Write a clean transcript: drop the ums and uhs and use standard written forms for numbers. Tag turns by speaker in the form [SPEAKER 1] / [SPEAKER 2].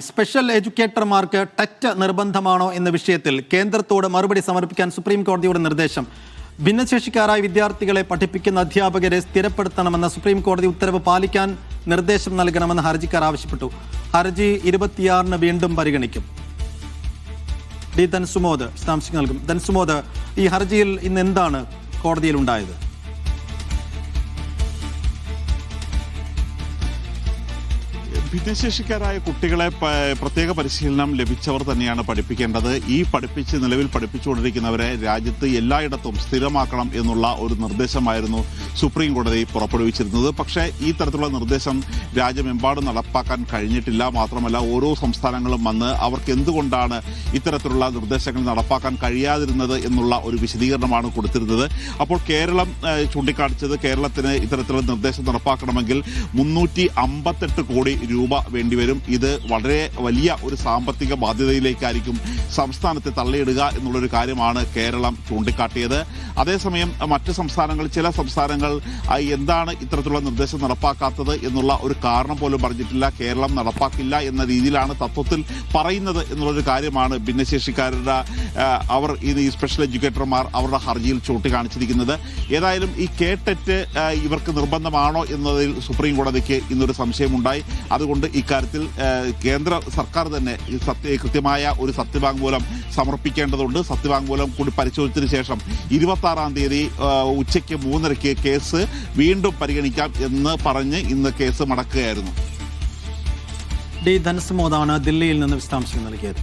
[SPEAKER 1] Special എഡ്യൂക്കേറ്റർമാർക്ക് TET നിർബന്ധമാണോ എന്ന വിഷയത്തിൽ കേന്ദ്രത്തോട് മറുപടി സമർപ്പിക്കാൻ സുപ്രീം കോടതിയുടെ നിർദ്ദേശം. ഭിന്നശേഷിക്കാരായ വിദ്യാർത്ഥികളെ പഠിപ്പിക്കുന്ന അധ്യാപകരെ സ്ഥിരപ്പെടുത്തണമെന്ന സുപ്രീം കോടതി ഉത്തരവ് പാലിക്കാൻ നിർദ്ദേശം നൽകണമെന്ന് ഹർജിക്കാർ ആവശ്യപ്പെട്ടു. ഹർജി 26-ന് വീണ്ടും പരിഗണിക്കും. ഡി ധൻസുമോദ് വിശദാംശങ്ങൾ നൽകും. ധൻസുമോദ്, ഈ ഹർജിയിൽ ഇന്ന് എന്താണ് കോടതിയിൽ ഉണ്ടായത്?
[SPEAKER 2] ഭിന്നശേഷിക്കാരായ കുട്ടികളെ പ്രത്യേക പരിശീലനം ലഭിച്ചവർ തന്നെയാണ് പഠിപ്പിക്കേണ്ടത്. ഈ നിലവിൽ പഠിപ്പിച്ചുകൊണ്ടിരിക്കുന്നവരെ രാജ്യത്ത് എല്ലായിടത്തും സ്ഥിരമാക്കണം എന്നുള്ള ഒരു നിർദ്ദേശമായിരുന്നു സുപ്രീം കോടതി പുറപ്പെടുവിച്ചിരുന്നത്. പക്ഷേ ഈ തരത്തിലുള്ള നിർദ്ദേശം രാജ്യമെമ്പാടും നടപ്പാക്കാൻ കഴിഞ്ഞിട്ടില്ല. മാത്രമല്ല, ഓരോ സംസ്ഥാനങ്ങളും വന്ന് അവർക്ക് എന്തുകൊണ്ടാണ് ഇത്തരത്തിലുള്ള നിർദ്ദേശങ്ങൾ നടപ്പാക്കാൻ കഴിയാതിരുന്നത് എന്നുള്ള ഒരു വിശദീകരണമാണ് കൊടുത്തിരുന്നത്. അപ്പോൾ കേരളം ചൂണ്ടിക്കാണിച്ചത്, കേരളത്തിന് ഇത്തരത്തിലുള്ള നിർദ്ദേശം നടപ്പാക്കണമെങ്കിൽ 358 കോടി രൂപ വേണ്ടിവരും. ഇത് വളരെ വലിയ ഒരു സാമ്പത്തിക ബാധ്യതയിലേക്കായിരിക്കും സംസ്ഥാനത്തെ തള്ളിയിടുക എന്നുള്ളൊരു കാര്യമാണ് കേരളം ചൂണ്ടിക്കാട്ടിയത്. അതേസമയം മറ്റ് സംസ്ഥാനങ്ങൾ, ചില സംസ്ഥാനങ്ങൾ എന്താണ് ഇത്തരത്തിലുള്ള നിർദ്ദേശം നടപ്പാക്കാത്തത് എന്നുള്ള ഒരു കാരണം പോലും പറഞ്ഞിട്ടില്ല. കേരളം നടപ്പാക്കില്ല എന്ന രീതിയിലാണ് തത്വത്തിൽ പറയുന്നത് എന്നുള്ളൊരു കാര്യമാണ് ഭിന്നശേഷിക്കാരുടെ ഈ സ്പെഷ്യൽ എഡ്യൂക്കേറ്റർമാർ അവരുടെ ഹർജിയിൽ ചൂണ്ടിക്കാണിച്ചിരിക്കുന്നത്. ഏതായാലും ഈ ടെറ്റ് ഇവർക്ക് നിർബന്ധമാണോ എന്നതിൽ സുപ്രീം കോടതിക്ക് ഇന്നൊരു സംശയമുണ്ടായി. അതുകൊണ്ട് ഇക്കാര്യത്തിൽ കേന്ദ്ര സർക്കാർ തന്നെ കൃത്യമായ ഒരു സത്യവാങ്മൂലം സമർപ്പിക്കേണ്ടതുണ്ട്. സത്യവാങ്മൂലം കൂടി പരിശോധിച്ചതിന് ശേഷം 26-ാം തീയതി ഉച്ചയ്ക്ക് 3:30 കേസ് വീണ്ടും പരിഗണിക്കാം എന്ന് പറഞ്ഞ് ഇന്ന് കേസ് മടക്കുകയായിരുന്നു.
[SPEAKER 1] ഡി ധൻസുമോദാണ് ദില്ലിയിൽ നിന്ന് വിശദാംശങ്ങൾ നൽകിയത്.